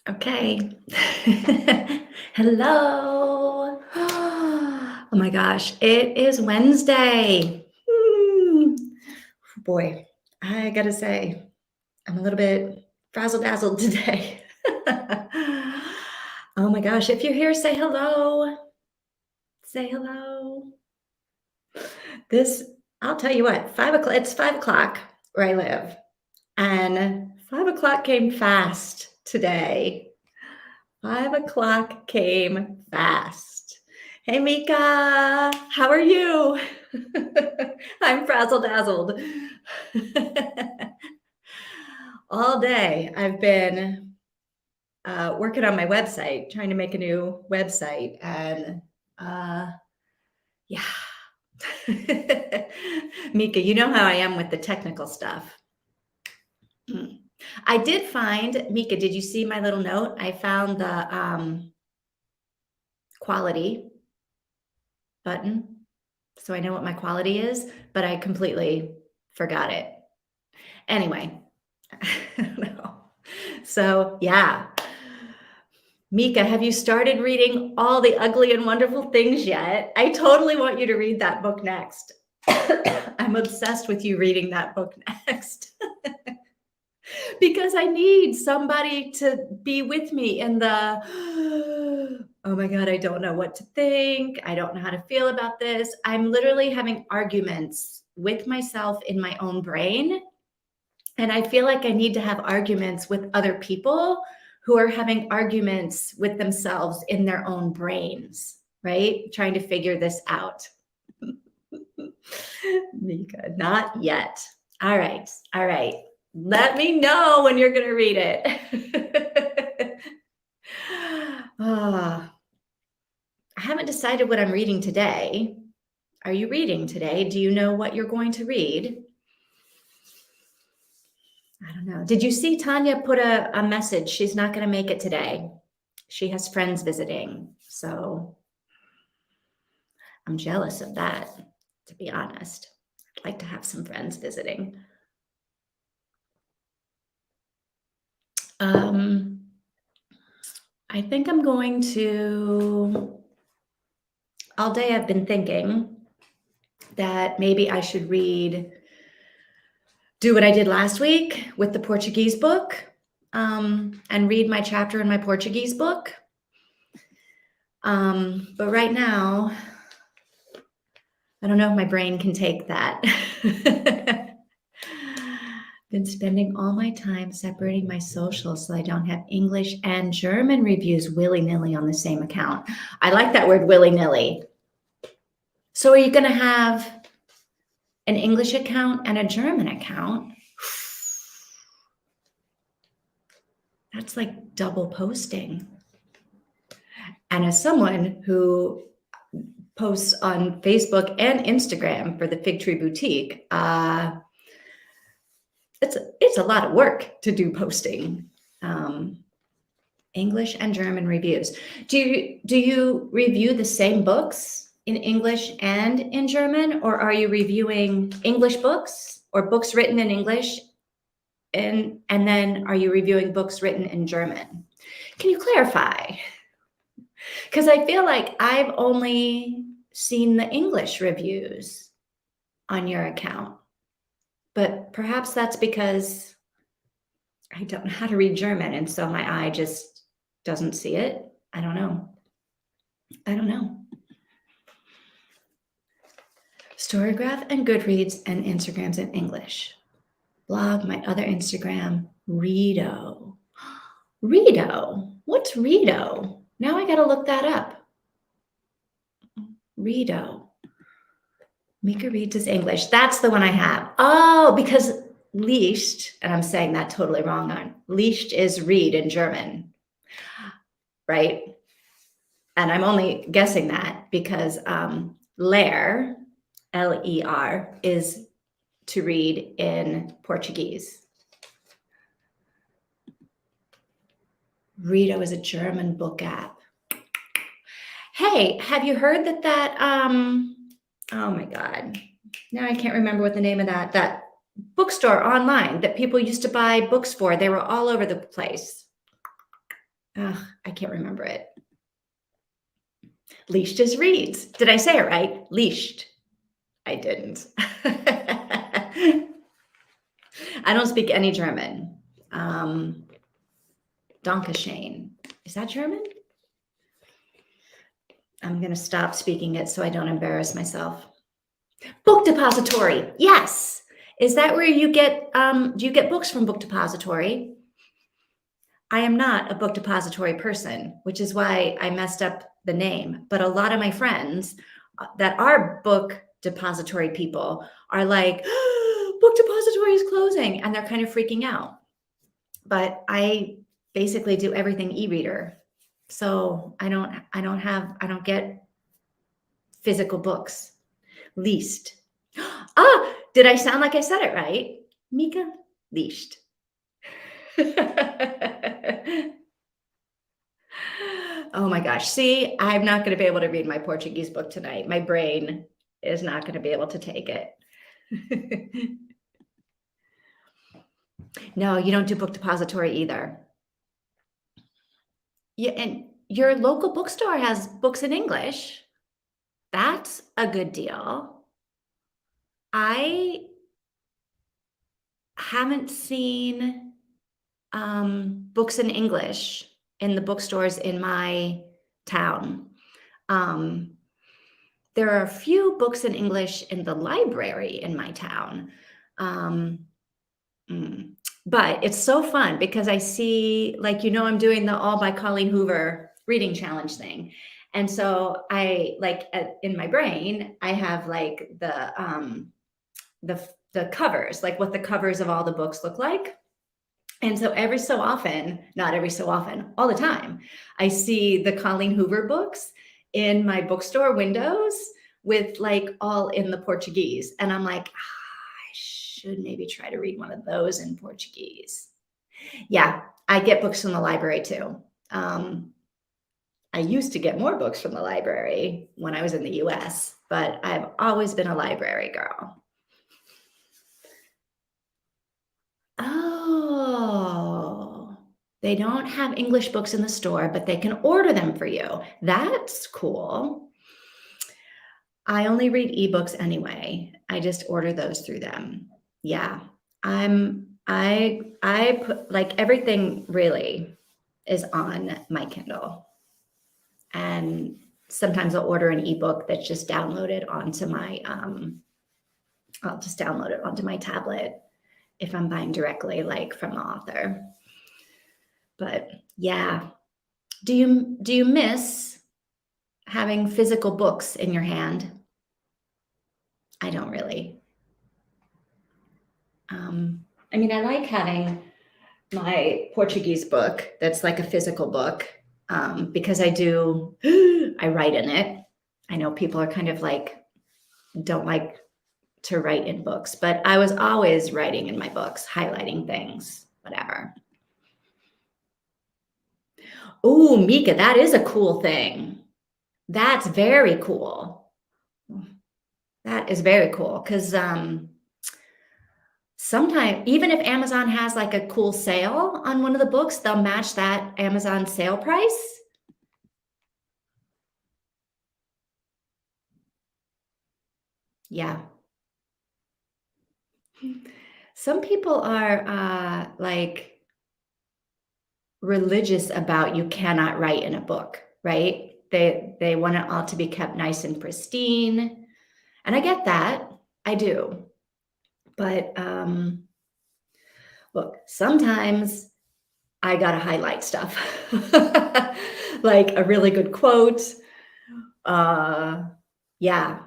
Okay. Hello. Oh my gosh, it is Wednesday. Boy, I gotta say, I'm a little bit frazzle dazzled today. Oh my gosh, if you're here, say hello. Say hello. This, I'll tell you what, 5 o'clock, it's 5 o'clock where I live, and 5 o'clock came fast today. 5 o'clock came fast. Hey, Mika, how are you? I'm frazzle dazzled. All day I've been working on my website, trying to make a new website. And yeah. Mika, you know how I am with the technical stuff. I did find, Mika, did you see my little note? I found the quality button. So I know what my quality is, but I completely forgot it. Anyway, I don't know. So yeah. Mika, have you started reading All the Ugly and Wonderful Things yet? I totally want you to read that book next. I'm obsessed with you reading that book next. Because I need somebody to be with me in the, oh my God, I don't know what to think. I don't know how to feel about this. I'm literally having arguments with myself in my own brain. And I feel like I need to have arguments with other people who are having arguments with themselves in their own brains, right? Trying to figure this out. Mika, not yet. All right. All right. Let me know when you're going to read it. I haven't decided what I'm reading today. Are you reading today? Do you know what you're going to read? I don't know. Did you see Tanya put a message? She's not going to make it today. She has friends visiting. So I'm jealous of that, to be honest. I'd like to have some friends visiting. I think I'm going to, all day I've been thinking that maybe I should do what I did last week with the Portuguese book, and read my chapter in my Portuguese book. But right now, I don't know if my brain can take that. Been spending all my time separating my socials so I don't have English and German reviews willy-nilly on the same account. I like that word, willy-nilly. So are you going to have an English account and a German account? That's like double posting. And as someone who posts on Facebook and Instagram for the Fig Tree Boutique, it's a lot of work to do posting. English and German reviews. Do you review the same books in English and in German, or are you reviewing English books or books written in English, and then are you reviewing books written in German? Can you clarify? Because I feel like I've only seen the English reviews on your account, but perhaps that's because I don't know how to read German, and so my eye just doesn't see it. I don't know. Storygraph and Goodreads and Instagrams in English. Blog, my other Instagram, Redo. Redo? What's Redo? Now I got to look that up. Redo. Mika reads his English. That's the one I have. Oh, because Liest, and I'm saying that totally wrong. Liest is read in German, right? And I'm only guessing that because ler, L-E-R, is to read in Portuguese. Redo is a German book app. Hey, have you heard that oh my God, now I can't remember what the name of that bookstore online that people used to buy books for. They were all over the place. Ugh, I can't remember it. Leashed as reads. Did I say it right? Leashed. I didn't. I don't speak any German. Um, Dankeschön. Is that German? I'm going to stop speaking it so I don't embarrass myself. Book depository. Yes. Is that where you get, do you get books from book depository? I am not a book depository person, which is why I messed up the name. But a lot of my friends that are book depository people are like, book depository is closing, and they're kind of freaking out. But I basically do everything e-reader. So I don't get physical books. Least. Ah, did I sound like I said it right? Mika, leashed. Oh my gosh. See, I'm not going to be able to read my Portuguese book tonight. My brain is not going to be able to take it. No, you don't do book depository either. Yeah, and your local bookstore has books in English. That's a good deal. I haven't seen books in English in the bookstores in my town. Um, there are a few books in English in the library in my town. Um, but it's so fun because I see, like, I'm doing the All by Colleen Hoover reading challenge thing. And so I like in my brain, I have like the covers, like what the covers of all the books look like. And so every so often, not every so often, all the time, I see the Colleen Hoover books in my bookstore windows with like all in the Portuguese. And I'm like, I should maybe try to read one of those in Portuguese. Yeah, I get books from the library too. I used to get more books from the library when I was in the US, but I've always been a library girl. Oh, they don't have English books in the store, but they can order them for you. That's cool. I only read ebooks anyway. I just order those through them. Yeah. I put like everything really is on my Kindle. And sometimes I'll order an ebook that's just downloaded onto my I'll just download it onto my tablet if I'm buying directly like from the author. But yeah, do you miss having physical books in your hand? I don't really. I mean, I like having my Portuguese book that's like a physical book because I write in it. I know people are kind of like, don't like to write in books, but I was always writing in my books, highlighting things, whatever. Oh, Mika, that is a cool thing. That's very cool. That is very cool because sometimes, even if Amazon has like a cool sale on one of the books, they'll match that Amazon sale price. Yeah. Some people are like religious about you cannot write in a book, right? They want it all to be kept nice and pristine. And I get that. I do. But look, sometimes I gotta highlight stuff. Like a really good quote. Yeah.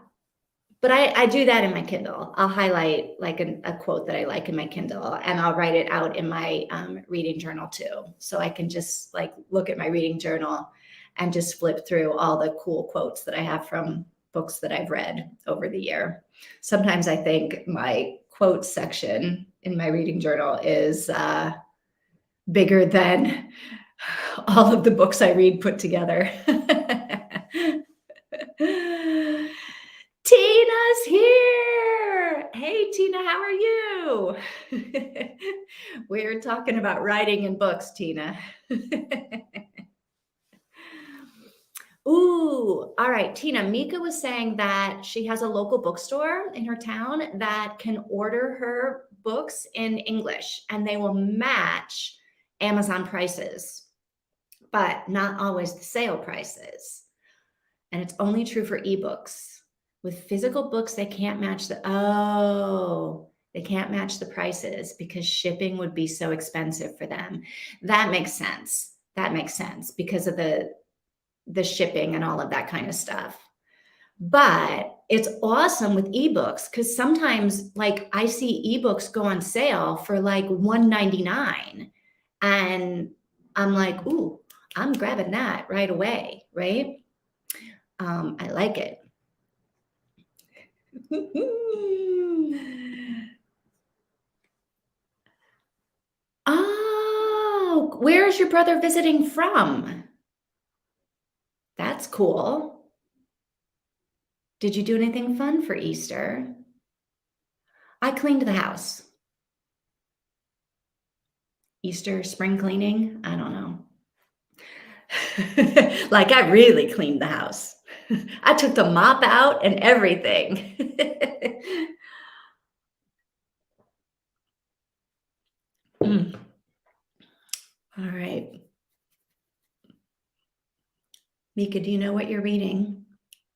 But I do that in my Kindle. I'll highlight like a quote that I like in my Kindle, and I'll write it out in my reading journal too. So I can just like look at my reading journal and just flip through all the cool quotes that I have from books that I've read over the year. Sometimes I think my quotes section in my reading journal is bigger than all of the books I read put together. Tina's here. Hey, Tina, how are you? We're talking about writing in books, Tina. Ooh, all right, Tina. Mika was saying that she has a local bookstore in her town that can order her books in English and they will match Amazon prices, but not always the sale prices. And it's only true for ebooks. With physical books, they can't match they can't match the prices because shipping would be so expensive for them. That makes sense. That makes sense because of the shipping and all of that kind of stuff. But it's awesome with ebooks because sometimes like I see ebooks go on sale for like $1.99 and I'm like, ooh, I'm grabbing that right away, right? I like it. Oh, where is your brother visiting from? That's cool. Did you do anything fun for Easter? I cleaned the house. Easter spring cleaning? I don't know. Like I really cleaned the house. I took the mop out and everything. Mm. All right. Mika, do you know what you're reading?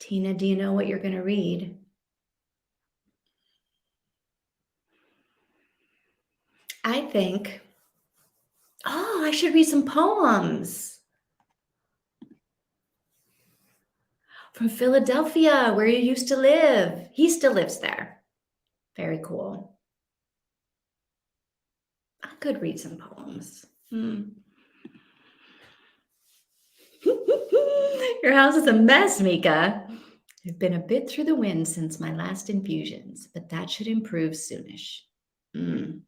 Tina, do you know what you're going to read? I think, oh, I should read some poems from Philadelphia, where you used to live. He still lives there. Very cool. I could read some poems. Your house is a mess, Mika. I've been a bit through the wind since my last infusions, but that should improve soonish. Mm.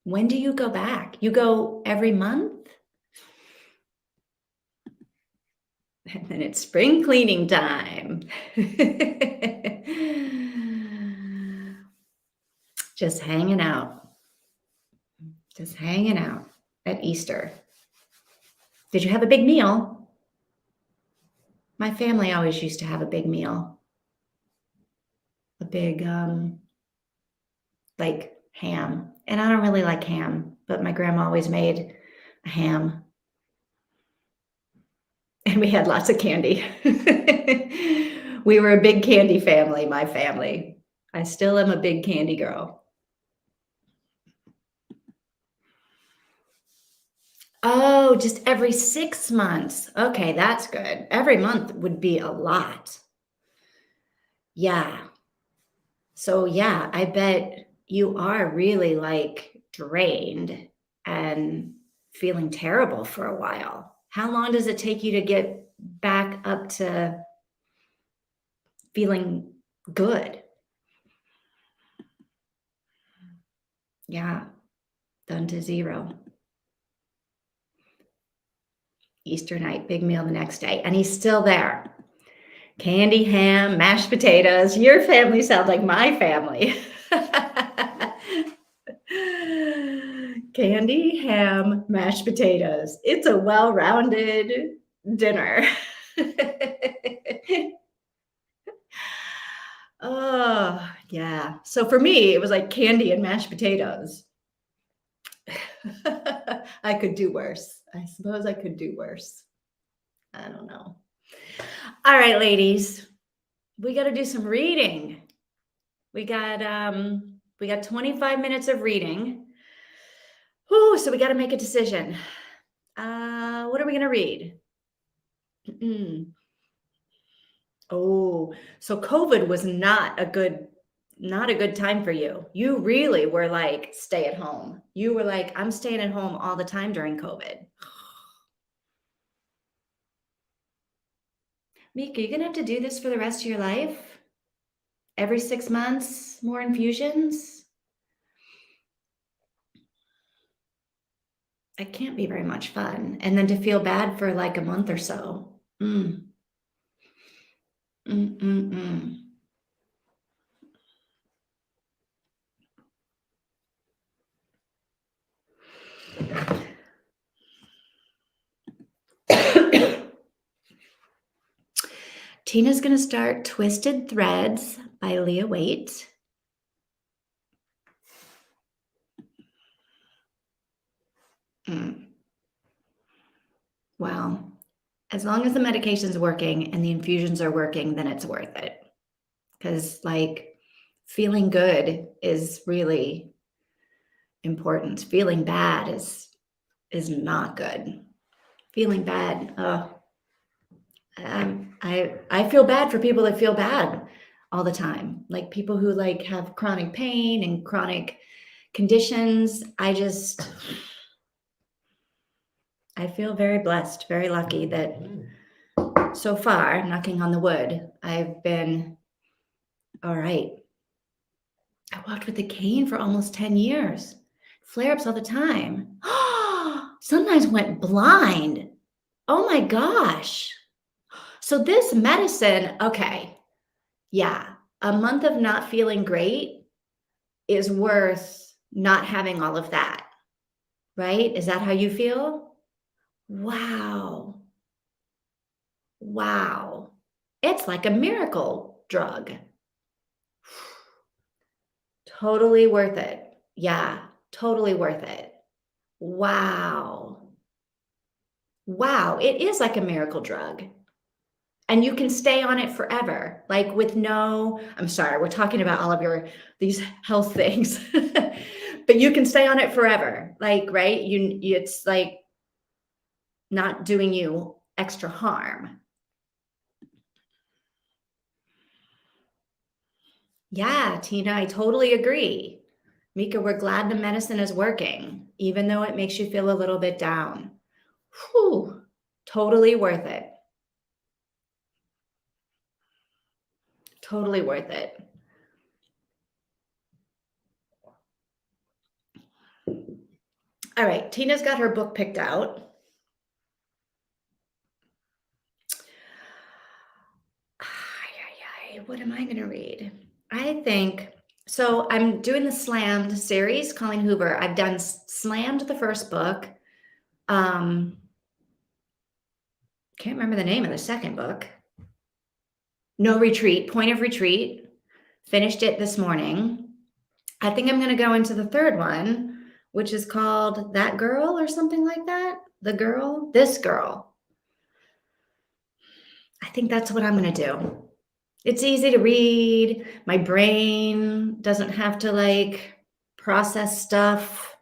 When do you go back? You go every month? And then it's spring cleaning time. Just hanging out. Just hanging out at Easter. Did you have a big meal? My family always used to have a big meal. A big, like ham. And I don't really like ham, but my grandma always made a ham. And we had lots of candy. We were a big candy family, my family. I still am a big candy girl. Oh, just every 6 months. Okay, that's good. Every month would be a lot. Yeah. So, yeah, I bet you are really like drained and feeling terrible for a while. How long does it take you to get back up to feeling good? Yeah, done to zero. Easter night, big meal the next day, and he's still there. Candy, ham, mashed potatoes. Your family sounds like my family. Candy, ham, mashed potatoes. It's a well-rounded dinner. Oh, yeah. So for me, it was like candy and mashed potatoes. I could do worse. I suppose I could do worse. I don't know. All right, ladies, we got to do some reading. We got 25 minutes of reading. Whew, so we got to make a decision. What are we going to read? Oh, so COVID was not a good time for you. You really were like, stay at home. You were like, I'm staying at home all the time during COVID. Mika, you're gonna have to do this for the rest of your life? Every 6 months, more infusions? It can't be very much fun. And then to feel bad for like a month or so. Mm. Mm, mm, mm. Tina's going to start Twisted Threads by Leah Waite. Well, as long as the medication's working and the infusions are working, then it's worth it. Because, like, feeling good is really important. Feeling bad is not good. Feeling bad, I feel bad for people that feel bad all the time. Like people who like have chronic pain and chronic conditions. I feel very blessed, very lucky that so far, knocking on the wood, I've been all right. I walked with a cane for almost 10 years. Flare-ups all the time. Sometimes went blind. Oh my gosh. So this medicine, okay. Yeah, a month of not feeling great is worth not having all of that, right? Is that how you feel? Wow. Wow. It's like a miracle drug. Totally worth it. Yeah, totally worth it. Wow. Wow, it is like a miracle drug. And you can stay on it forever, like with no, I'm sorry, we're talking about all of these health things, but you can stay on it forever. Like, right? It's like not doing you extra harm. Yeah, Tina, I totally agree. Mika, we're glad the medicine is working, even though it makes you feel a little bit down. Whew, totally worth it. Totally worth it. All right, Tina's got her book picked out. What am I going to read? I think so. I'm doing the Slammed series, Colleen Hoover. I've done Slammed, the first book. Can't remember the name of the second book. No Retreat, Point of Retreat. Finished it this morning. I think I'm going to go into the third one, which is called That Girl or something like that. The Girl, This Girl. I think that's what I'm going to do. It's easy to read. My brain doesn't have to like process stuff,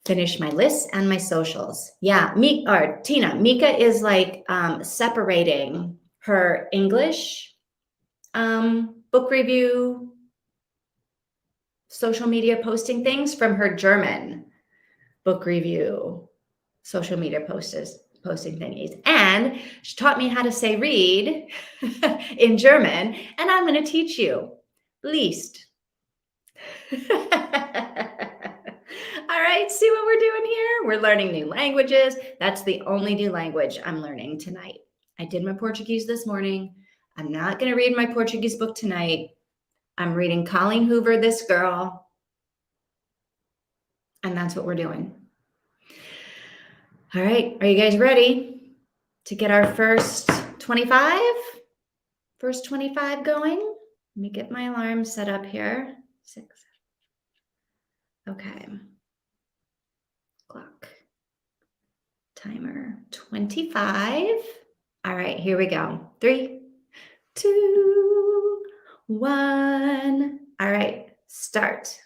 Finish my lists and my socials. Yeah, Tina, Mika is like separating her English book review, social media posting things from her German book review, social media posting thingies. And she taught me how to say read in German, and I'm going to teach you least. All right, see what we're doing here? We're learning new languages. That's the only new language I'm learning tonight. I did my Portuguese this morning. I'm not going to read my Portuguese book tonight. I'm reading Colleen Hoover, This Girl. And that's what we're doing. All right, are you guys ready to get our first 25? First 25 going? Let me get my alarm set up here. 6. Okay. Clock. Timer 25. All right, here we go. 3, 2, 1. All right, start.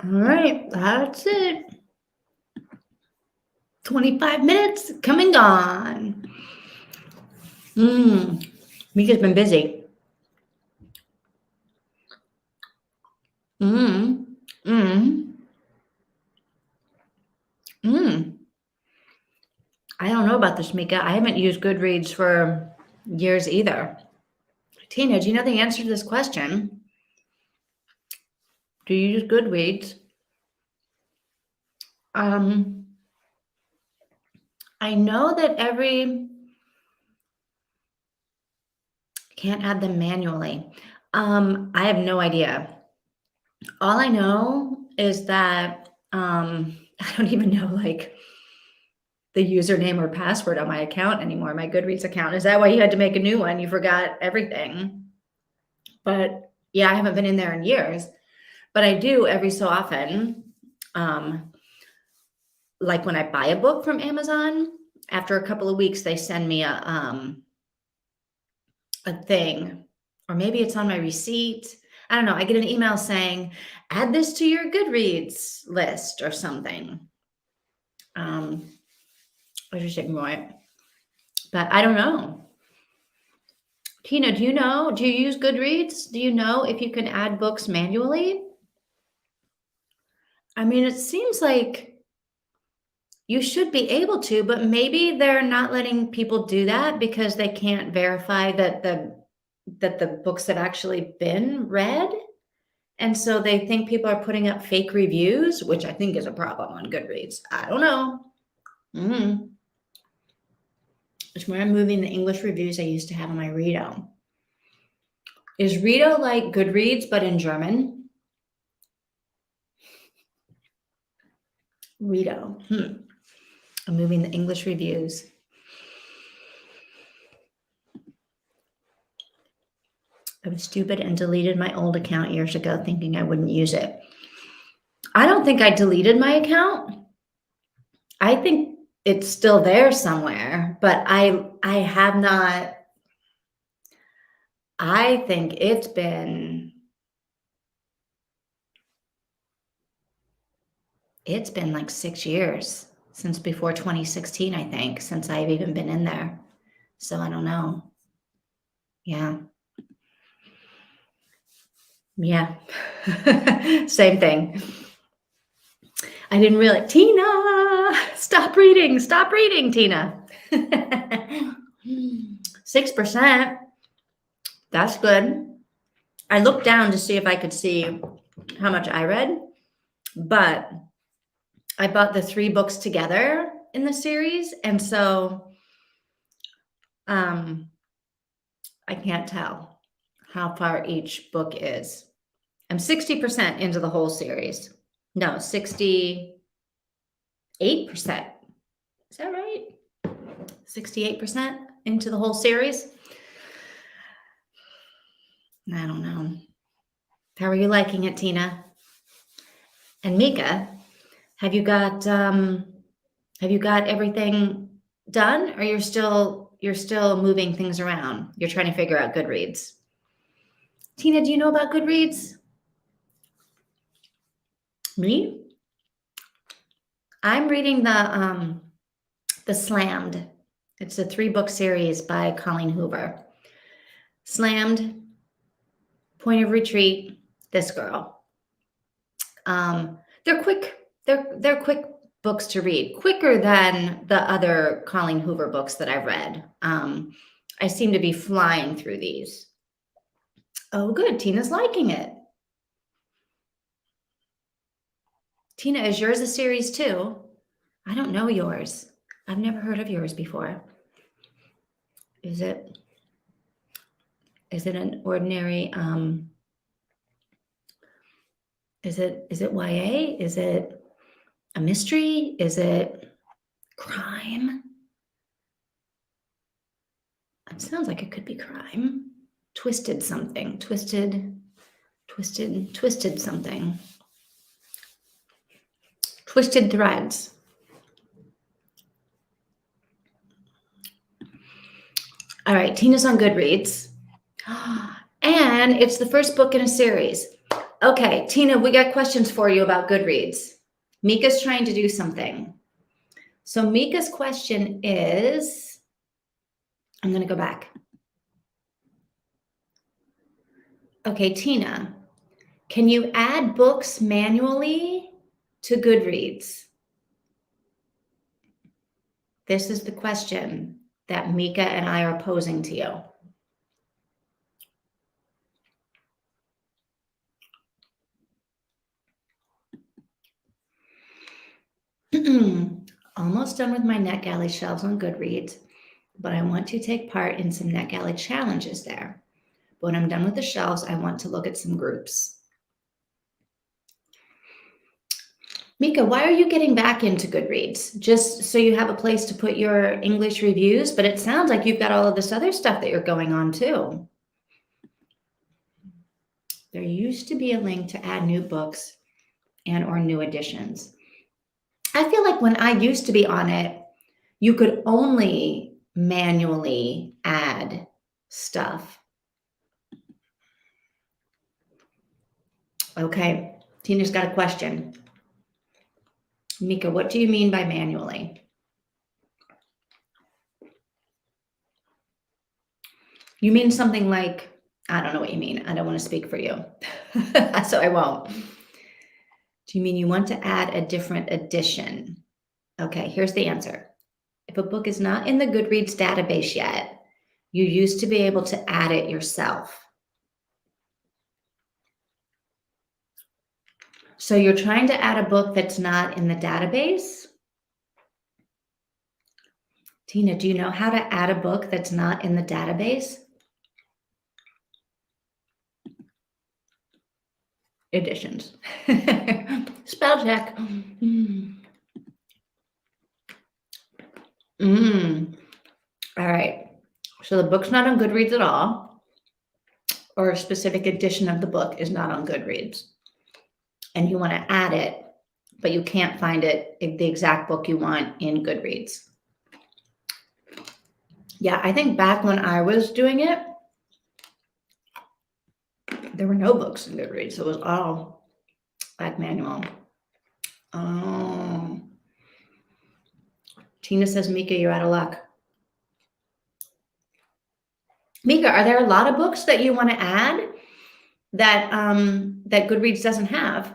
All right, that's it. 25 minutes, come and gone. Mika's been busy. Mm. Mm. Mm. I don't know about this, Mika. I haven't used Goodreads for years either. Tina, do you know the answer to this question? Do you use Goodreads? I know that can't add them manually. I have no idea. All I know is that I don't even know like the username or password on my account anymore, my Goodreads account. Is that why you had to make a new one? You forgot everything. But yeah, I haven't been in there in years, but I do every so often. Like when I buy a book from Amazon, after a couple of weeks, they send me a thing, or maybe it's on my receipt. I don't know. I get an email saying, add this to your Goodreads list or something. I just ignore it. But I don't know. Tina, do you know? Do you use Goodreads? Do you know if you can add books manually? I mean, it seems like you should be able to, but maybe they're not letting people do that because they can't verify that the books have actually been read. And so they think people are putting up fake reviews, which I think is a problem on Goodreads. I don't know. It's where I'm moving the English reviews I used to have on my Reader. Is Reader like Goodreads, but in German? Reader. I'm moving the English reviews. I was stupid and deleted my old account years ago thinking I wouldn't use it. I don't think I deleted my account. I think it's still there somewhere, but I have not. I think it's been like 6 years since before 2016, I think, since I've even been in there. So I don't know. Yeah. Yeah. Same thing. I didn't realize. Tina, stop reading, Tina. 6%. That's good. I looked down to see if I could see how much I read, but I bought the 3 books together in the series, and so I can't tell how far each book is. I'm 60% into the whole series. No, 68%. Is that right? 68% into the whole series? I don't know. How are you liking it, Tina? And Mika, have you got everything done, or you're still moving things around? You're trying to figure out Goodreads. Tina, do you know about Goodreads? Me? I'm reading the Slammed. It's a 3-book series by Colleen Hoover. Slammed, Point of Retreat, this girl. They're quick. They're quick books to read, quicker than the other Colleen Hoover books that I've read. I seem to be flying through these. Oh, good. Tina's liking it. Tina, is yours a series too? I don't know yours. I've never heard of yours before. Is it an ordinary, is it YA? Is it a mystery? Is it crime? It sounds like it could be crime. Twisted something. Twisted something. Twisted threads. All right, Tina's on Goodreads. And it's the first book in a series. Okay, Tina, we got questions for you about Goodreads. Mika's trying to do something. So Mika's question is, I'm going to go back. Okay, Tina, can you add books manually to Goodreads? This is the question that Mika and I are posing to you. Almost done with my NetGalley shelves on Goodreads, but I want to take part in some NetGalley challenges there. But when I'm done with the shelves, I want to look at some groups. Mika, why are you getting back into Goodreads? Just so you have a place to put your English reviews, but it sounds like you've got all of this other stuff that you're going on too. There used to be a link to add new books and or new editions. I feel like when I used to be on it, you could only manually add stuff. Okay, Tina's got a question. Mika, what do you mean by manually? You mean something like, I don't know what you mean. I don't want to speak for you, so I won't. Do you mean you want to add a different edition? Okay, here's the answer. If a book is not in the Goodreads database yet, you used to be able to add it yourself. So you're trying to add a book that's not in the database? Tina, do you know how to add a book that's not in the database? Editions. Spell check. All right. So the book's not on Goodreads at all, or a specific edition of the book is not on Goodreads. And you want to add it, but you can't find it, the exact book you want in Goodreads. Yeah, I think back when I was doing it, there were no books in Goodreads. It was all like manual. Oh. Tina says, Mika, you're out of luck. Mika, are there a lot of books that you want to add that that Goodreads doesn't have?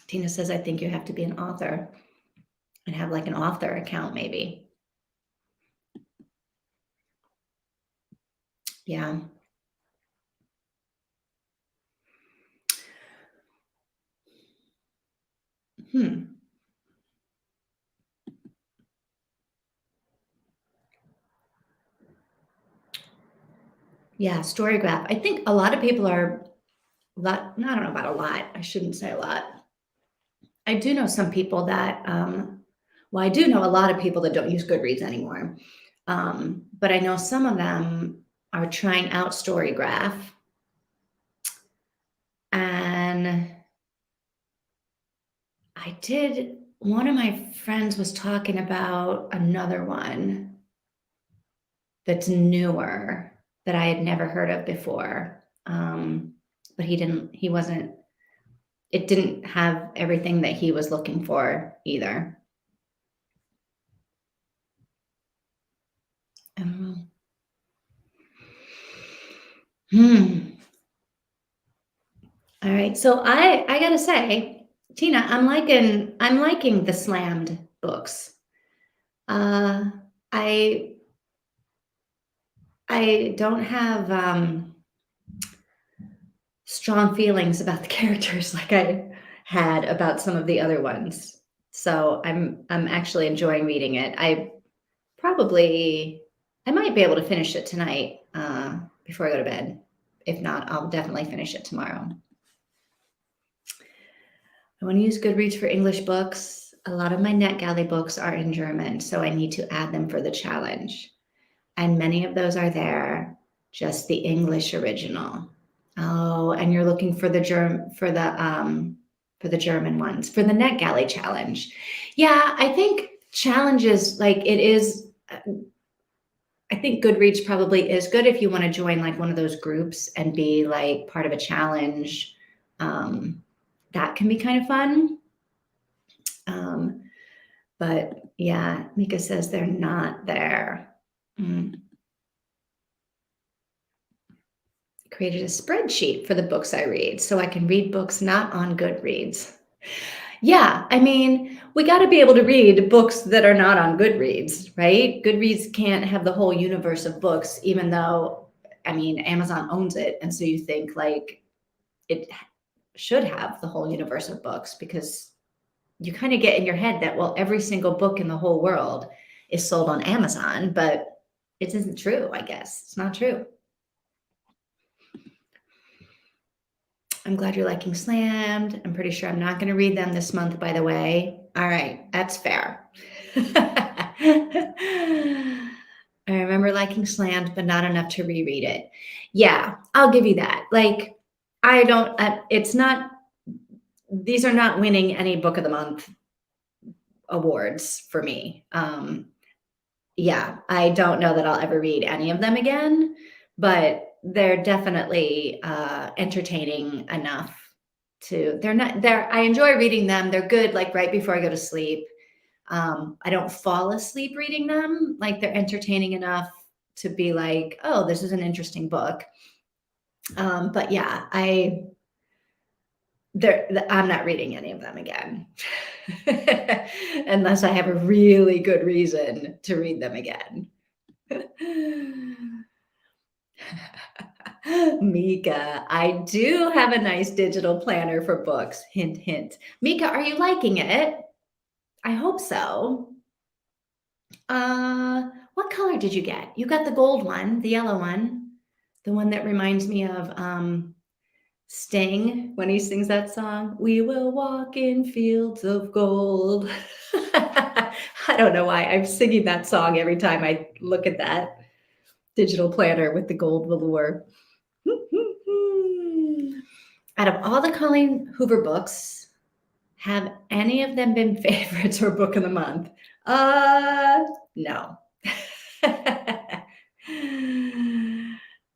Tina says, I think you have to be an author and have like an author account, maybe. Yeah. Yeah, Storygraph. I think a lot of people are, I don't know about a lot. I shouldn't say a lot. I do know some people that, well, I do know a lot of people that don't use Goodreads anymore. But I know some of them are trying out Storygraph. And one of my friends was talking about another one that's newer that I had never heard of before. But it didn't have everything that he was looking for either. I don't know. All right. So I gotta say, Tina, I'm liking the slammed books. I don't have strong feelings about the characters like I had about some of the other ones. So I'm actually enjoying reading it. I might be able to finish it tonight before I go to bed. If not, I'll definitely finish it tomorrow. I want to use Goodreads for English books. A lot of my NetGalley books are in German, so I need to add them for the challenge. And many of those are there, just the English original. Oh, and you're looking for the German ones for the NetGalley challenge. Yeah, I think challenges like it is. I think Goodreads probably is good if you want to join like one of those groups and be like part of a challenge. That can be kind of fun. But yeah, Mika says they're not there. Created a spreadsheet for the books I read so I can read books not on Goodreads. Yeah, I mean, we got to be able to read books that are not on Goodreads, right? Goodreads can't have the whole universe of books, even though, I mean, Amazon owns it. And so you think like it should have the whole universe of books, because you kind of get in your head that, well, every single book in the whole world is sold on Amazon, but it isn't true, I guess. It's not true. I'm glad you're liking Slammed. I'm pretty sure I'm not going to read them this month, by the way. All right, that's fair. I remember liking Slammed, but not enough to reread it. Yeah, I'll give you that. Like, I don't, it's not, these are not winning any book of the month awards for me. Yeah, I don't know that I'll ever read any of them again, but they're definitely entertaining enough to, I enjoy reading them. They're good, like right before I go to sleep. I don't fall asleep reading them. Like they're entertaining enough to be like, oh, this is an interesting book. But yeah, I'm not reading any of them again. Unless I have a really good reason to read them again. Mika, I do have a nice digital planner for books. Hint, hint. Mika, are you liking it? I hope so. What color did you get? You got the gold one, the yellow one, the one that reminds me of Sting when he sings that song. We will walk in fields of gold. I don't know why I'm singing that song every time I look at that digital planner with the gold velour. Out of all the Colleen Hoover books, have any of them been favorites or book of the month? No.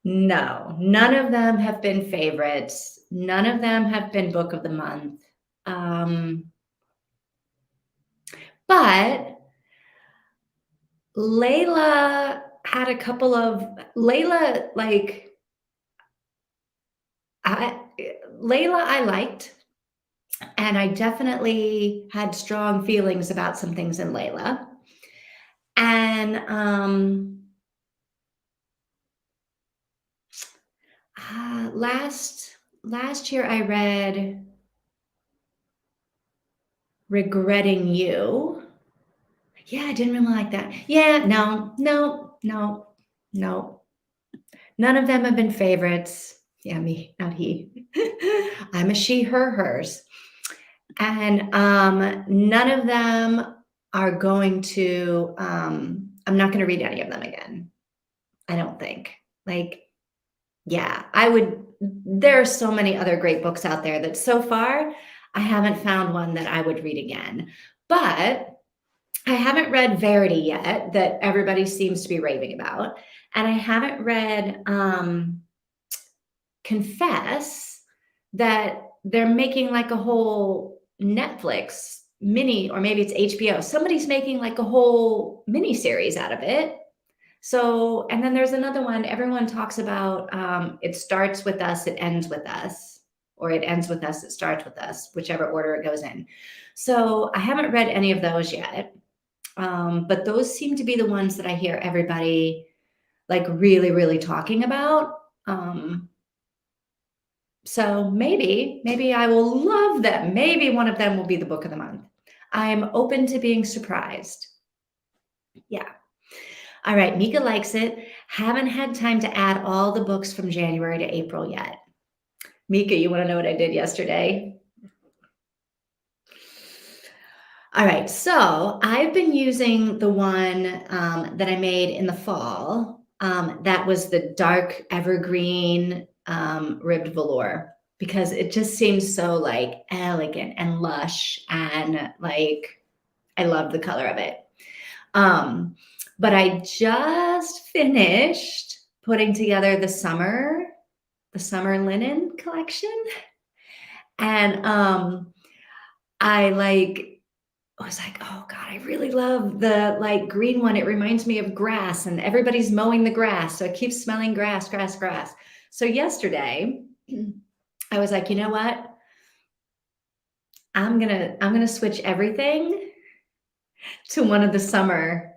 No, none of them have been favorites. None of them have been book of the month. But Layla had a couple of, Layla I liked, and I definitely had strong feelings about some things in Layla. And last year I read Regretting You. Yeah, I didn't really like that. Yeah, no. None of them have been favorites. Yeah, me, not he. I'm a she, her, hers. And none of them are going to, I'm not going to read any of them again. I don't think. Like, yeah, there are so many other great books out there that so far I haven't found one that I would read again. But I haven't read Verity yet, that everybody seems to be raving about. And I haven't read Confess, that they're making like a whole Netflix mini, or maybe it's HBO. Somebody's making like a whole mini series out of it. So, and then there's another one everyone talks about. It starts with us, it ends with us, or it ends with us, it starts with us, whichever order it goes in. So I haven't read any of those yet. But those seem to be the ones that I hear everybody like really, really talking about. So maybe I will love them. Maybe one of them will be the book of the month. I'm open to being surprised. Yeah. All right. Mika likes it. Haven't had time to add all the books from January to April yet. Mika, you want to know what I did yesterday? All right. So I've been using the one that I made in the fall. That was the dark evergreen ribbed velour, because it just seems so like elegant and lush, and like I love the color of it. But I just finished putting together the summer linen collection. And I was like, oh God, I really love the like green one. It reminds me of grass and everybody's mowing the grass. So it keeps smelling grass, grass, grass. So yesterday I was like, you know what? I'm gonna switch everything to one of the summer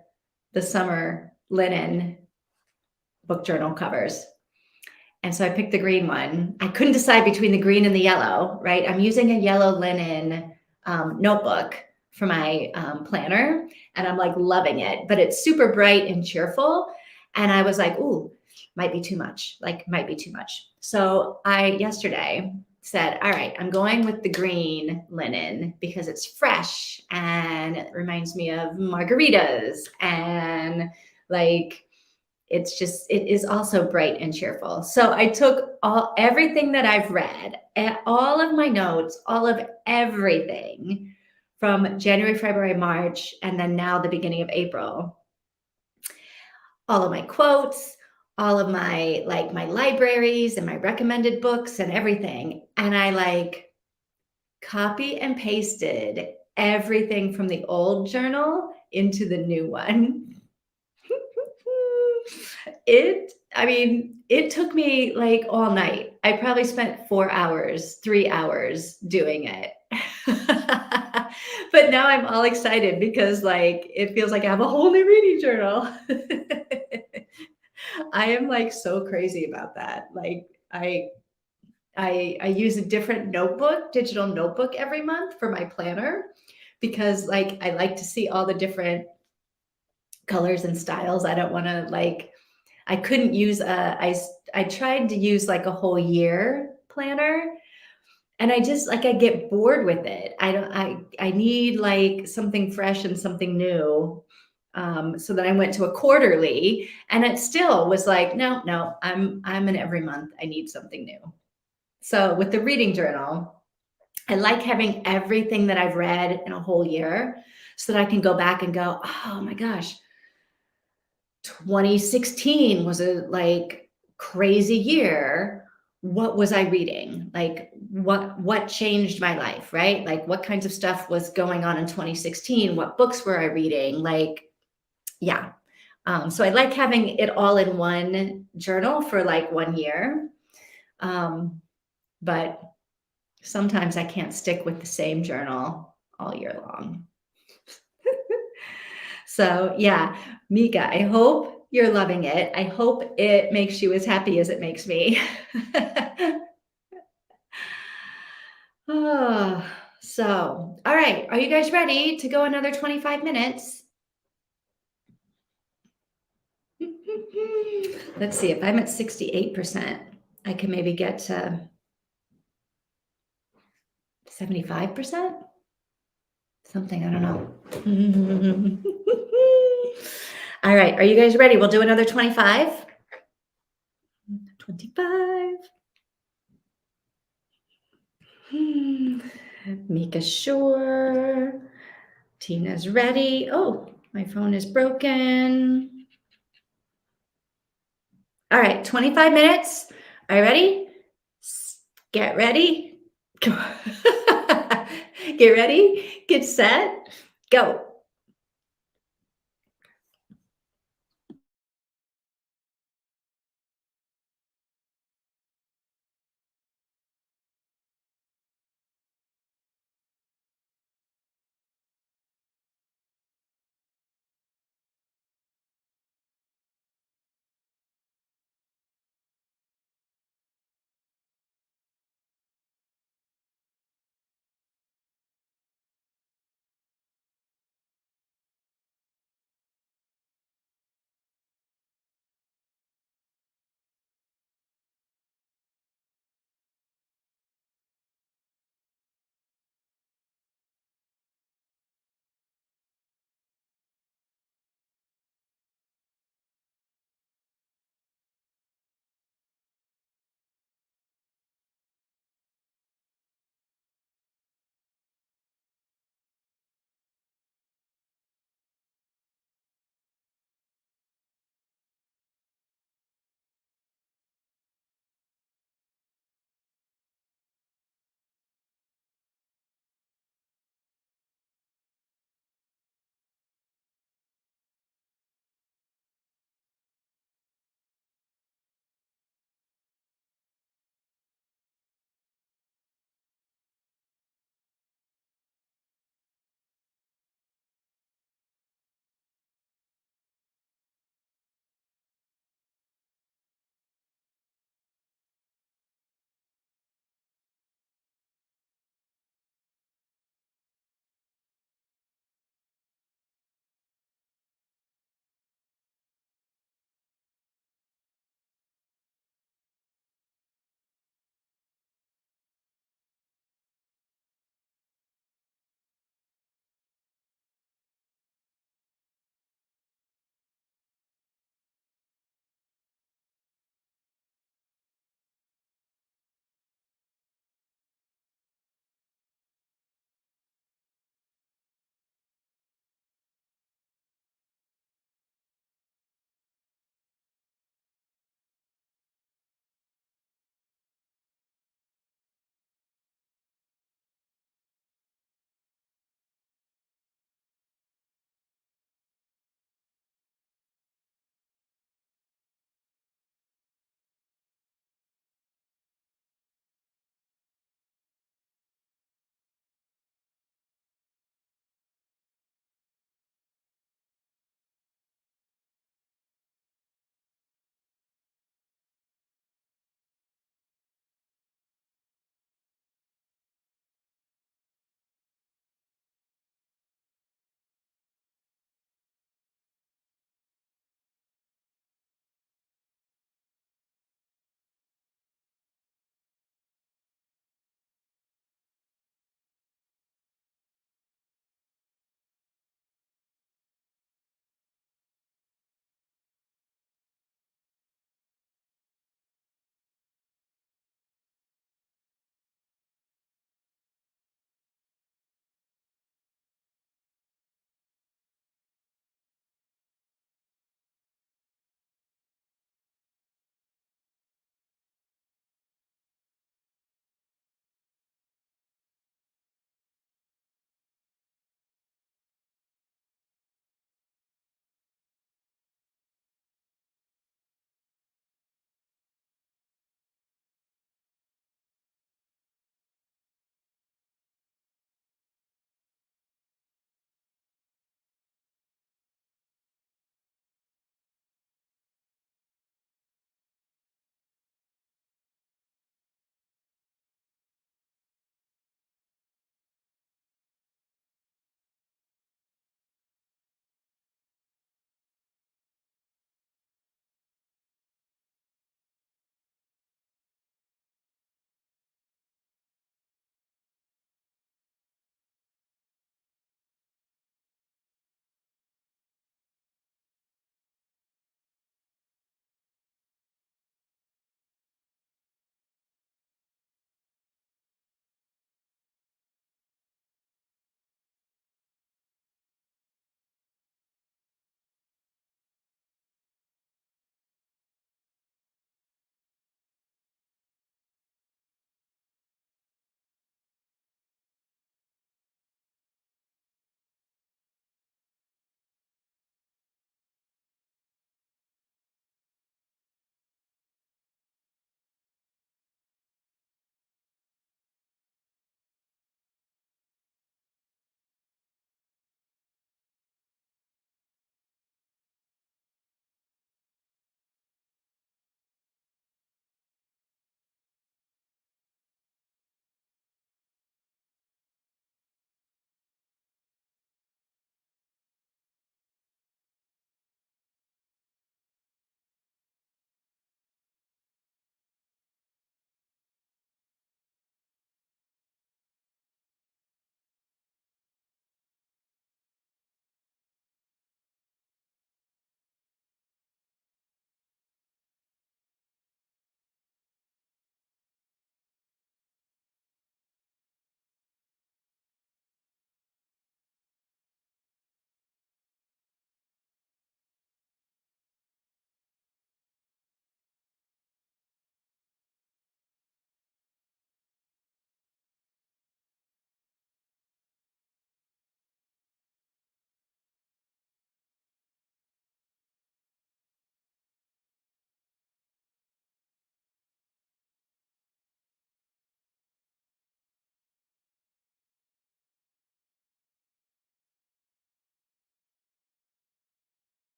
linen book journal covers. And so I picked the green one. I couldn't decide between the green and the yellow, right? I'm using a yellow linen notebook for my planner, and I'm like loving it, but it's super bright and cheerful. And I was like, ooh, might be too much, like might be too much. So I yesterday said, all right, I'm going with the green linen because it's fresh and it reminds me of margaritas and like it is also bright and cheerful. So I took everything that I've read, all of my notes, all of everything from January, February, March, and then now the beginning of April, all of my quotes, all of my libraries and my recommended books and everything. And I like copy and pasted everything from the old journal into the new one. It took me like all night. I probably spent 4 hours, 3 hours doing it. But now I'm all excited because like it feels like I have a whole new reading journal. I am like so crazy about that. Like I use a different notebook, digital notebook every month for my planner because like I like to see all the different colors and styles. I don't want to like I couldn't use I tried to use like a whole year planner and I get bored with it. I need like something fresh and something new. So then I went to a quarterly and it still was like, no, I'm an every month. I need something new. So with the reading journal, I like having everything that I've read in a whole year so that I can go back and go, oh my gosh, 2016 was a like crazy year. What was I reading? Like what changed my life, right? Like what kinds of stuff was going on in 2016? What books were I reading? Like, yeah. So I like having it all in one journal for like 1 year. But sometimes I can't stick with the same journal all year long. So yeah, Mika, I hope you're loving it. I hope it makes you as happy as it makes me. Oh, so, all right. Are you guys ready to go another 25 minutes? Let's see, if I'm at 68%, I can maybe get to 75%? Something, I don't know. All right, are you guys ready? We'll do another 25. 25. Mika, sure. Tina's ready. Oh, my phone is broken. All right, 25 minutes. Are you ready? Get ready. Get ready. Get set. Go.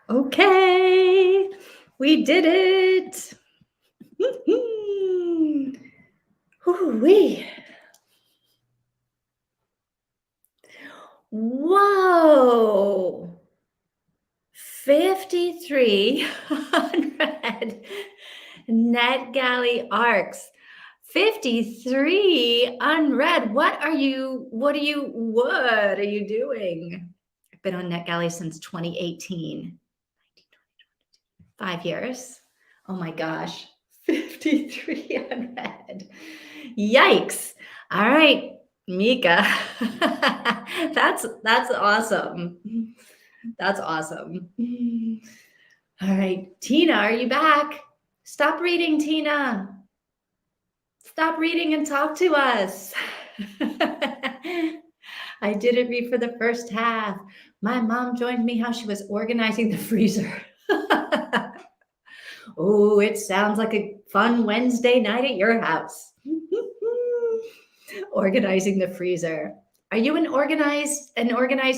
Okay, we did it. Woo-wee. Whoa. 5,300 NetGalley arcs. 53 unread. What are you doing? I've been on NetGalley since 2018. 5 years. Oh my gosh. 53 unread. Yikes. All right, Mika. That's awesome. That's awesome. All right, Tina, are you back? Stop reading, Tina. Stop reading and talk to us. I didn't read for the first half. My mom joined me how she was organizing the freezer. Oh, it sounds like a fun Wednesday night at your house. Organizing the freezer. Are you an organized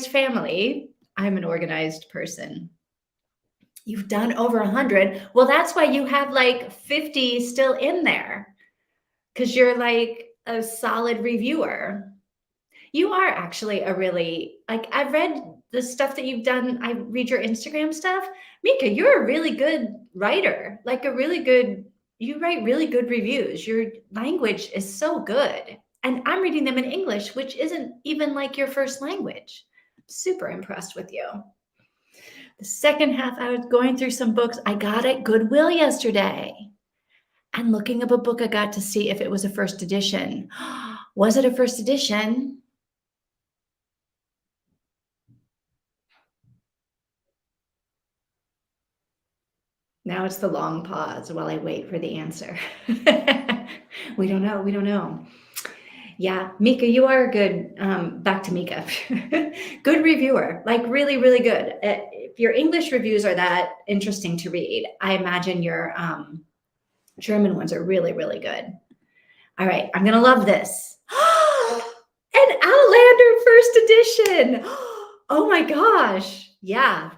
family? I'm an organized person. You've done over 100. Well, that's why you have like 50 still in there, because you're like a solid reviewer. You are actually a really, like, I've read the stuff that you've done. I read your Instagram stuff. Mika, you're a really good writer, like you write really good reviews. Your language is so good. And I'm reading them in English, which isn't even like your first language. Super impressed with you. The second half, I was going through some books I got at Goodwill yesterday and looking up a book I got to see if it was a first edition. Was it a first edition? Now it's the long pause while I wait for the answer. We don't know. Yeah, Mika, you are a good, back to Mika, good reviewer, like really, really good. If your English reviews are that interesting to read, I imagine your German ones are really, really good. All right, I'm gonna love this. An Outlander first edition. Oh my gosh. Yeah.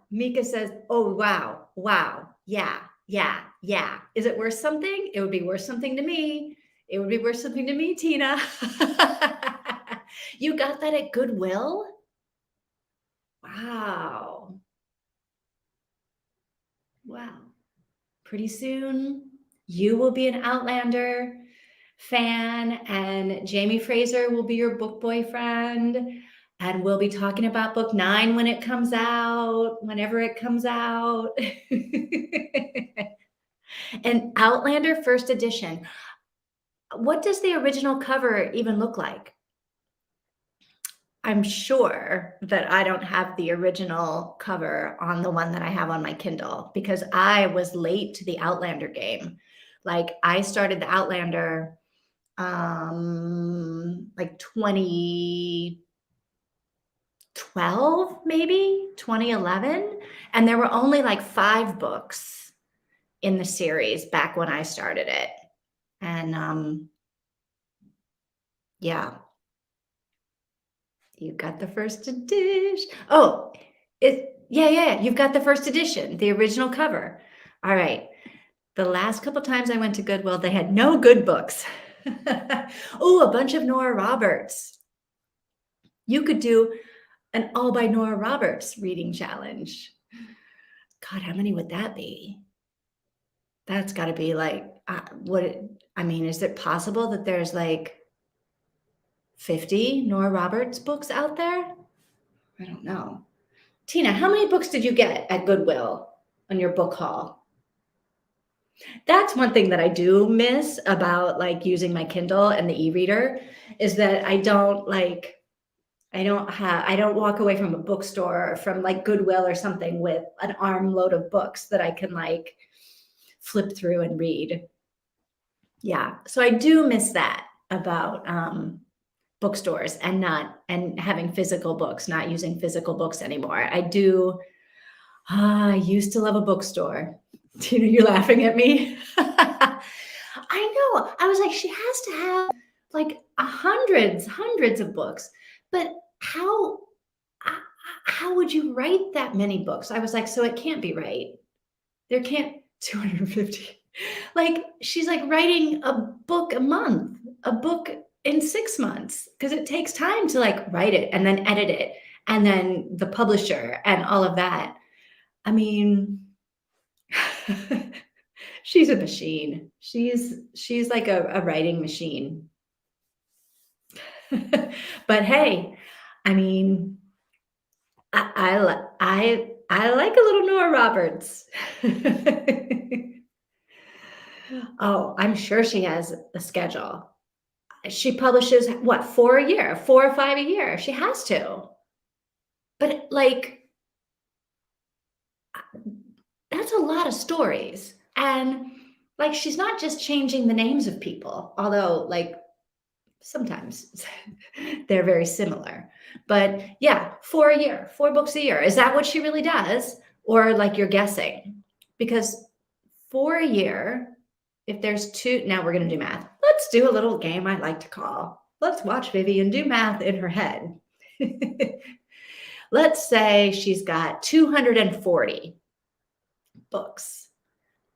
Mika says, oh, wow. Yeah. Is it worth something? It would be worth something to me. It would be worth something to me, Tina. You got that at Goodwill? Wow. Pretty soon, you will be an Outlander fan, and Jamie Fraser will be your book boyfriend. And we'll be talking about book 9 when it comes out, whenever it comes out. And Outlander first edition. What does the original cover even look like? I'm sure that I don't have the original cover on the one that I have on my Kindle, because I was late to the Outlander game. Like, I started the Outlander like 2012, maybe 2011, and there were only like 5 books in the series back when I started it. And yeah, you got the first edition. Oh, yeah, you've got the first edition, the original cover. All right. The last couple times I went to Goodwill, they had no good books. Oh, a bunch of Nora Roberts. You could do an all by Nora Roberts reading challenge. God, how many would that be? That's got to be like, is it possible that there's like 50 Nora Roberts books out there? I don't know. Tina, how many books did you get at Goodwill on your book haul? That's one thing that I do miss about like using my Kindle and the e-reader, is that I don't walk away from a bookstore or from like Goodwill or something with an armload of books that I can like flip through and read. Yeah. So I do miss that about bookstores and having physical books, not using physical books anymore. I used to love a bookstore. Tina, you're laughing at me. I know. I was like, she has to have like hundreds of books. But how h- how would you write that many books? I was like, so it can't be right. There can't 250. Like she's like writing a book a month, a book in 6 months because it takes time to like write it and then edit it and then the publisher and all of that. I mean, she's a machine. She's like a writing machine. But hey, I mean, I like a little Nora Roberts. Oh, I'm sure she has a schedule. She publishes what, 4 a year, 4 or 5 a year. She has to. But like that's a lot of stories. And like she's not just changing the names of people, although like sometimes they're very similar. But yeah, 4 a year, 4 books a year. Is that what she really does? Or like you're guessing? Because 4 a year, if there's two, now we're going to do math. Let's do a little game I like to call. Let's watch Vivian do math in her head. Let's say she's got 240 books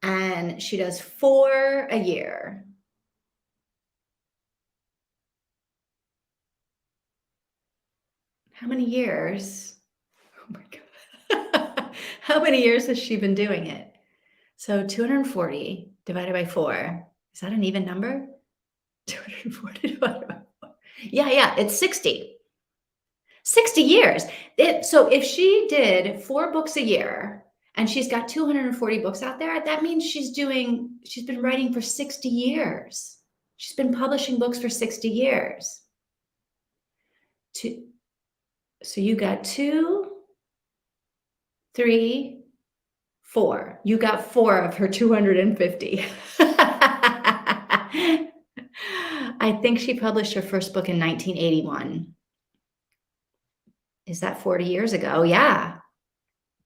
and she does 4 a year. How many years? Oh my God. How many years has she been doing it? So 240 divided by 4. Is that an even number? 240 divided by 4. Yeah, it's 60. 60 years. So if she did 4 books a year and she's got 240 books out there, that means she's been writing for 60 years. She's been publishing books for 60 years. So you got 2, 3, 4. You got 4 of her 250. I think she published her first book in 1981. Is that 40 years ago? Yeah.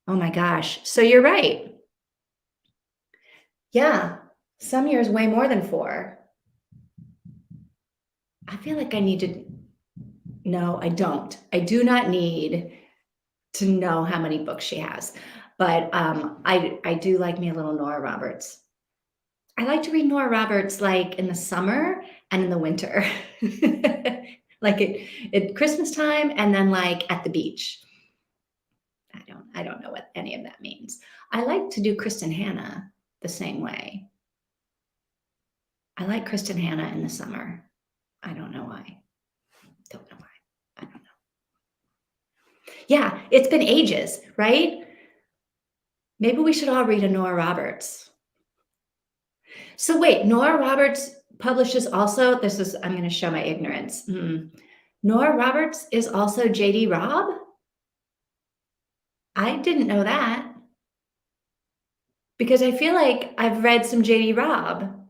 Oh my gosh. So you're right. Yeah. Some years way more than 4. I feel like I need to. No, I don't. I do not need to know how many books she has. But I do like me a little Nora Roberts. I like to read Nora Roberts like in the summer and in the winter. Like at Christmas time and then like at the beach. I don't know what any of that means. I like to do Kristen Hanna the same way. I like Kristen Hanna in the summer. I don't know why. Don't know why. I don't know. Yeah, it's been ages, right? Maybe we should all read a Nora Roberts. So wait, Nora Roberts publishes also, I'm going to show my ignorance. Nora Roberts is also J.D. Robb? I didn't know that because I feel like I've read some J.D. Robb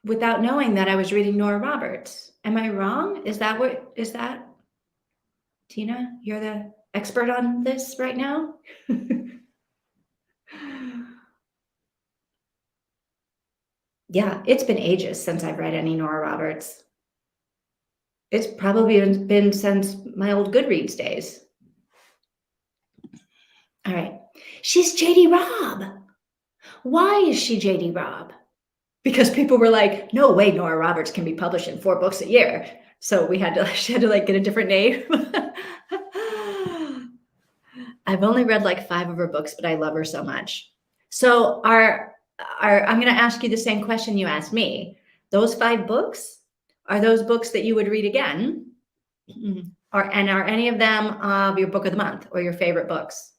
without knowing that I was reading Nora Roberts. Am I wrong? Is that, Tina? You're the expert on this right now? Yeah, it's been ages since I've read any Nora Roberts. It's probably been since my old Goodreads days. All right. She's J.D. Robb. Why is she J.D. Robb? Because people were like, no way Nora Roberts can be publishing 4 books a year. So she had to like get a different name. I've only read like 5 of her books, but I love her so much. So I'm going to ask you the same question you asked me. Those 5 books, are those books that you would read again? Are any of them your book of the month or your favorite books?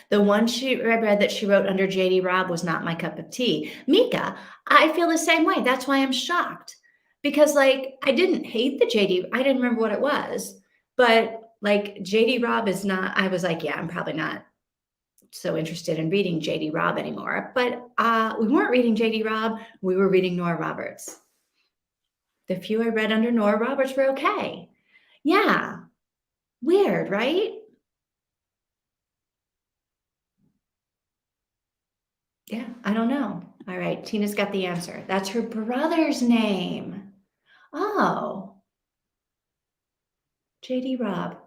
The one I read that she wrote under J.D. Robb was not my cup of tea. Mika, I feel the same way. That's why I'm shocked. Because like I didn't hate the J.D. I didn't remember what it was. But like J.D. Robb is not, I was like, yeah, I'm probably not so interested in reading J.D. Robb anymore. But we weren't reading J.D. Robb. We were reading Nora Roberts. The few I read under Nora Roberts were okay. Yeah. Weird, right? Yeah, I don't know. All right, Tina's got the answer. That's her brother's name. Oh, JD Robb.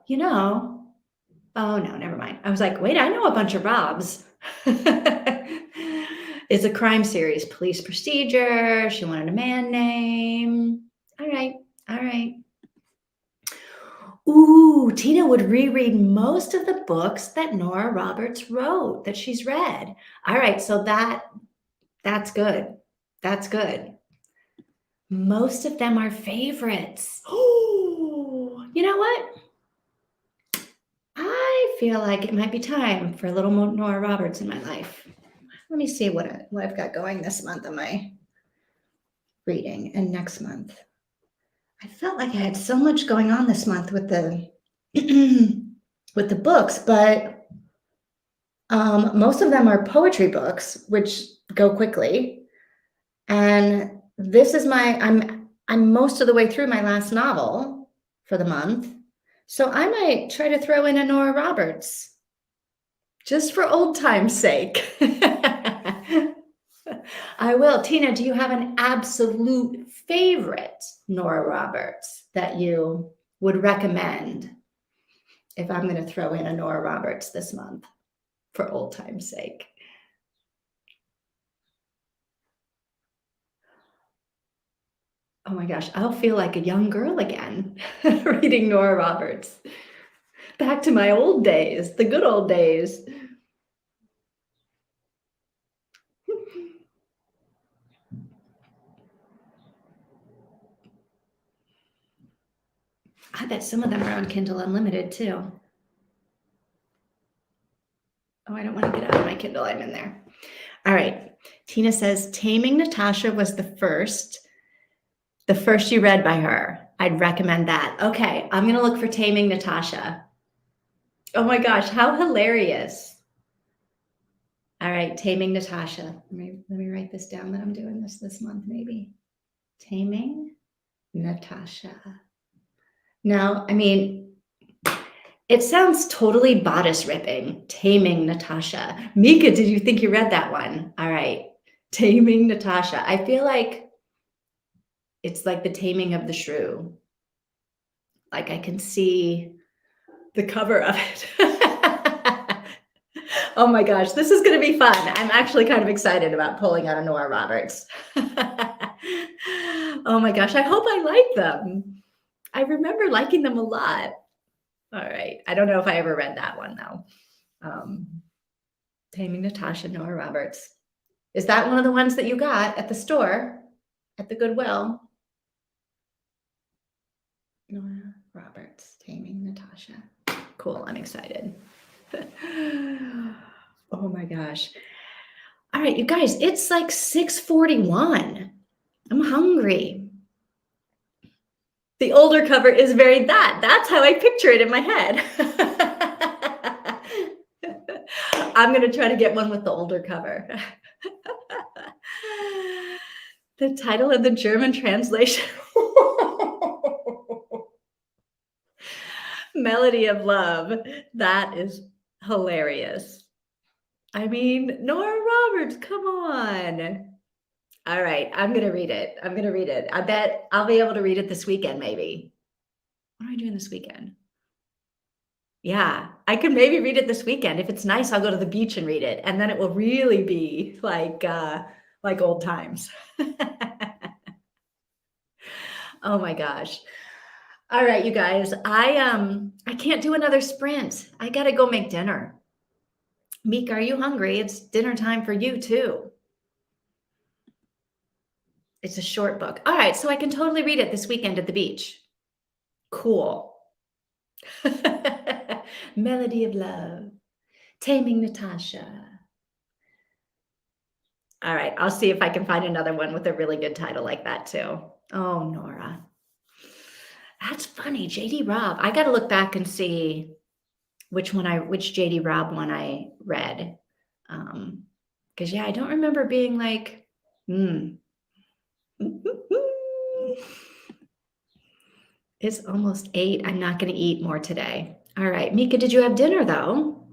Oh no, never mind. I was like, wait, I know a bunch of Robs. It's a crime series, police procedure. She wanted a man name. All right, all right. Ooh, Tina would reread most of the books that Nora Roberts wrote that she's read. All right, so that's good. That's good. Most of them are favorites. Oh, you know what? I feel like it might be time for a little more Nora Roberts in my life. Let me see what I've got going this month on my reading and next month. I felt like I had so much going on this month with the with the books, but most of them are poetry books, which go quickly. And this is I'm most of the way through my last novel for the month. So I might try to throw in a Nora Roberts just for old time's sake. I will. Tina, do you have an absolute favorite Nora Roberts that you would recommend if I'm going to throw in a Nora Roberts this month for old time's sake? Oh my gosh, I'll feel like a young girl again reading Nora Roberts. Back to my old days, the good old days. I bet some of them are on Kindle Unlimited too. Oh, I don't want to get out of my Kindle. I'm in there. All right. Tina says, Taming Natasha was the first you read by her. I'd recommend that. Okay. I'm going to look for Taming Natasha. Oh my gosh. How hilarious. All right. Taming Natasha. Let me write this down that I'm doing this month, maybe. Taming Natasha. Now, I mean, it sounds totally bodice ripping. Taming Natasha. Mika, did you think you read that one? All right. Taming Natasha. I feel like it's like the taming of the shrew. Like I can see the cover of it. Oh my gosh, this is going to be fun. I'm actually kind of excited about pulling out a Nora Roberts. Oh my gosh, I hope I like them. I remember liking them a lot. All right. I don't know if I ever read that one though. Taming Natasha, Nora Roberts. Is that one of the ones that you got at the store, at the Goodwill? Nora Roberts, Taming Natasha. Cool. I'm excited. Oh my gosh. All right, you guys, it's like 6:41. I'm hungry. The older cover is that's how I picture it in my head. I'm going to try to get one with the older cover. The title of the German translation. Melody of Love. That is hilarious. I mean, Nora Roberts, come on. All right, I'm going to read it. I bet I'll be able to read it this weekend, maybe. What am I doing this weekend? Yeah, I could maybe read it this weekend. If it's nice, I'll go to the beach and read it. And then it will really be like old times. Oh my gosh. All right, you guys, I can't do another sprint. I got to go make dinner. Meek, are you hungry? It's dinner time for you too. It's a short book. All right, so I can totally read it this weekend at the beach. Cool. Melody of Love, Taming Natasha. All right, I'll see if I can find another one with a really good title like that too. Oh, Nora. That's funny. JD Robb. I got to look back and see which JD Robb one I read. Because yeah, I don't remember being like, It's almost 8. I'm not going to eat more today. All right. Mika, did you have dinner though?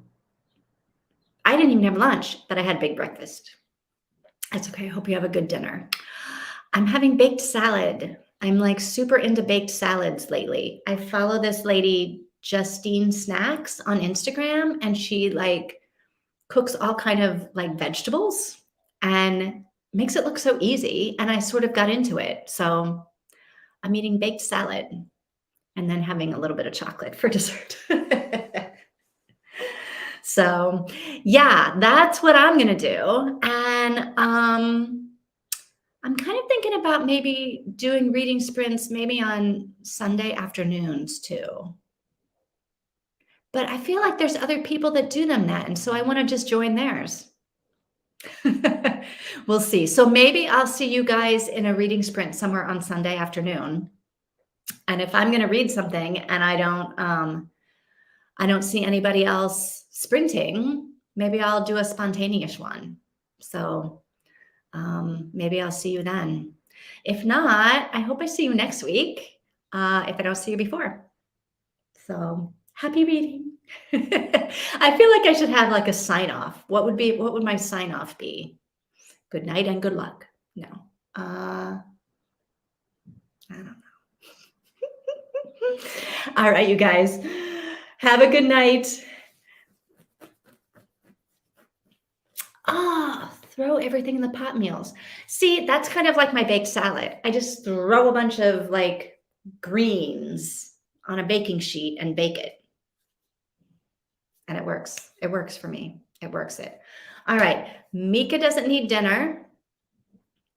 I didn't even have lunch, but I had big breakfast. It's okay. I hope you have a good dinner. I'm having baked salad. I'm like super into baked salads lately. I follow this lady, Justine Snacks, on Instagram, and she like cooks all kind of like vegetables and makes it look so easy. And I sort of got into it. So I'm eating baked salad and then having a little bit of chocolate for dessert. So yeah, that's what I'm gonna do. And I'm kind of thinking about maybe doing reading sprints maybe on Sunday afternoons too. But I feel like there's other people that do them then, and so I want to just join theirs. We'll see. So maybe I'll see you guys in a reading sprint somewhere on Sunday afternoon. And if I'm going to read something and I don't see anybody else sprinting, maybe I'll do a spontaneous one. So maybe I'll see you then. If not, I hope I see you next week. If I don't see you before. So happy reading. I feel like I should have like a sign off. What would my sign off be? Good night and good luck. No. I don't know. All right, you guys. Have a good night. Throw everything in the pot meals. See, that's kind of like my baked salad. I just throw a bunch of like greens on a baking sheet and bake it. And it works. It works for me. It works it. All right. Mika doesn't need dinner.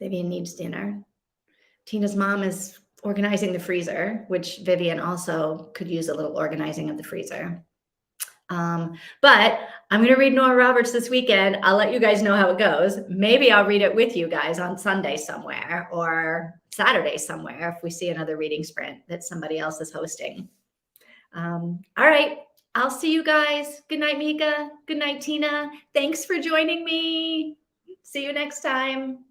Vivian needs dinner. Tina's mom is organizing the freezer, which Vivian also could use a little organizing of the freezer. But I'm going to read Nora Roberts this weekend. I'll let you guys know how it goes. Maybe I'll read it with you guys on Sunday somewhere or Saturday somewhere if we see another reading sprint that somebody else is hosting. All right. I'll see you guys. Good night, Mika. Good night, Tina. Thanks for joining me. See you next time.